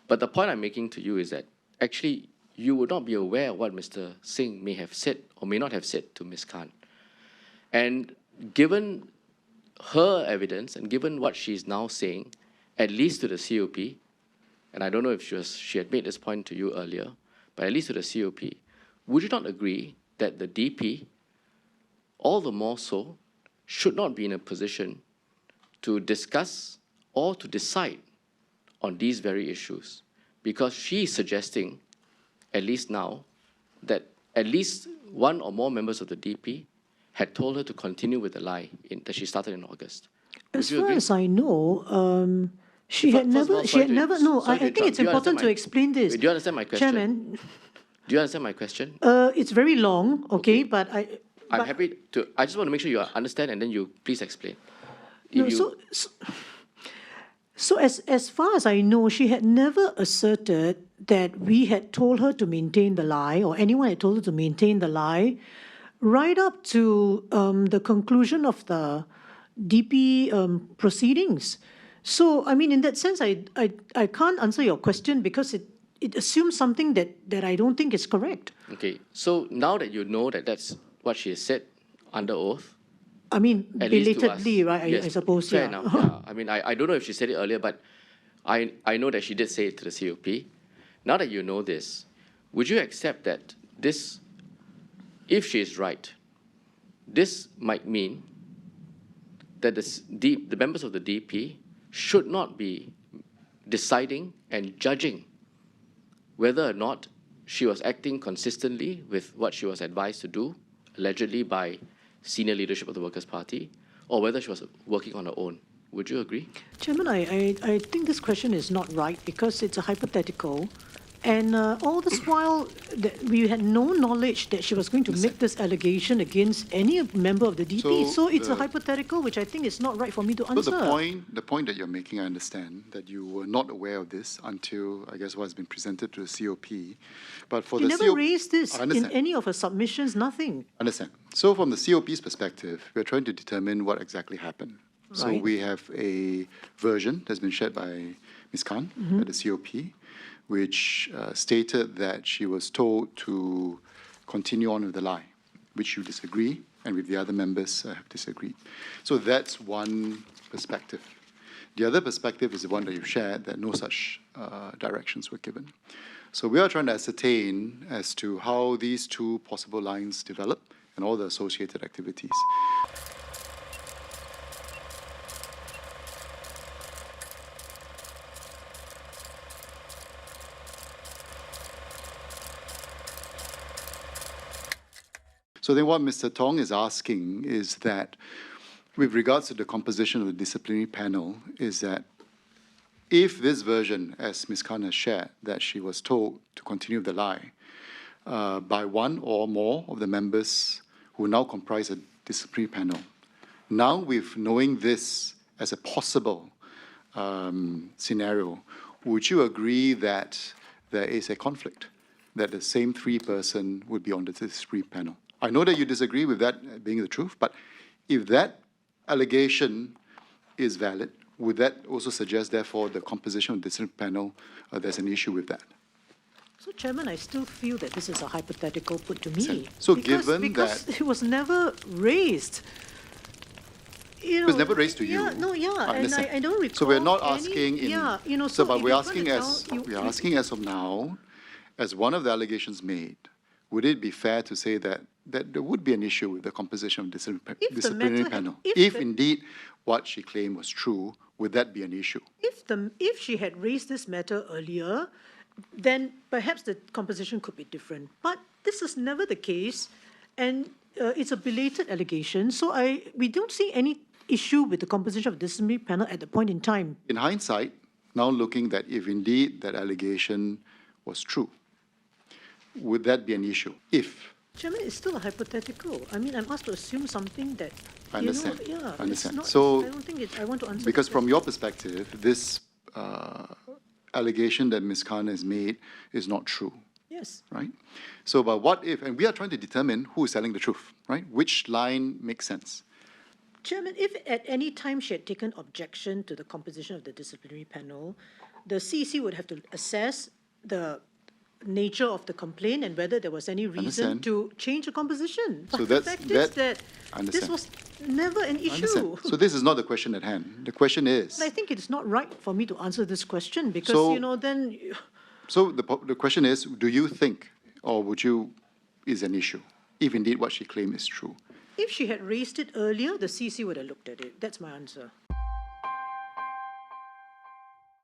But the point I'm making to you is that actually you would not be aware of what Mr. Singh may have said or may not have said to Ms. Khan. And given her evidence and given what she's now saying, at least to the COP, and I don't know if she had made this point to you earlier, but at least to the COP, would you not agree that the DP, all the more so, should not be in a position to discuss or to decide on these very issues? Because she is suggesting, at least now, that at least one or more members of the DP had told her to continue with the lie that she started in August. As far as I know, she had never, no, I think it's important to explain this. Do you understand my question? Chairman. Do you understand my question? It's very long, okay, but I'm happy to, I just want to make sure you understand and then you please explain. No, so as far as I know, she had never asserted that we had told her to maintain the lie or anyone had told her to maintain the lie right up to the conclusion of the DP proceedings. So, I mean, in that sense, I can't answer your question because it assumes something that I don't think is correct. Okay, so now that you know that that's what she has said under oath, I mean, belatedly, right? Yes, I suppose. Fair yeah. enough. Yeah. I mean, I don't know if she said it earlier, but I know that she did say it to the COP. Now that you know this, would you accept that this, if she is right, this might mean that the members of the DP should not be deciding and judging whether or not she was acting consistently with what she was advised to do, allegedly by senior leadership of the Workers' Party, or whether she was working on her own. Would you agree? Chairman, I think this question is not right because it's a hypothetical. And all this while, we had no knowledge that she was going to make this allegation against any member of the DP. So it's a hypothetical, which I think is not right for me to answer. So the point that you're making, I understand, that you were not aware of this until, I guess, what has been presented to the COP. But for you the never raised this in any of her submissions, nothing. Understand. So from the COP's perspective, we're trying to determine what exactly happened. Right. So we have a version that's been shared by Ms. Khan at the COP, which stated that she was told to continue on with the lie, which you disagree, and with the other members have disagreed. So that's one perspective. The other perspective is the one that you shared, that no such directions were given. So we are trying to ascertain as to how these two possible lines develop and all the associated activities. So then what Mr. Tong is asking is that, with regards to the composition of the disciplinary panel, is that if this version, as Ms. Khan has shared, that she was told to continue the lie by one or more of the members who now comprise a disciplinary panel, now with knowing this as a possible scenario, would you agree that there is a conflict, that the same three-person would be on the disciplinary panel? I know that you disagree with that being the truth, but if that allegation is valid, would that also suggest, therefore, the composition of the disciplinary panel, there's an issue with that? So, Chairman, I still feel that this is a hypothetical put to me. So because it was never raised. You know, it was never raised to you. Yeah, no, yeah, and I don't recall. So we're not asking but we're asking as of now, as one of the allegations made, would it be fair to say that there would be an issue with the composition of the disciplinary panel? If indeed what she claimed was true, would that be an issue? If she had raised this matter earlier, then perhaps the composition could be different. But this is never the case, and it's a belated allegation. So we don't see any issue with the composition of the disciplinary panel at the point in time. In hindsight, now looking that if indeed that allegation was true, would that be an issue? If Chairman, it's still a hypothetical. I mean, I'm asked to assume something that, I understand. I understand. Not, so, I don't think I want to answer. Because from your perspective, this allegation that Ms. Khan has made is not true. Yes. Right? So, but what if, and we are trying to determine who is telling the truth, right? Which line makes sense? Chairman, if at any time she had taken objection to the composition of the disciplinary panel, the CC would have to assess the nature of the complaint and whether there was any reason Understand. to change the composition. But So the that's- fact is that this Understand. was never an issue. Understand. So this is not the question at hand. The question is, I think it's not right for me to answer this question because, So- then so the question is, do you think, or would you, is an issue, if indeed what she claimed is true? if she had raised it earlier, the CC would have looked at it. That's my answer.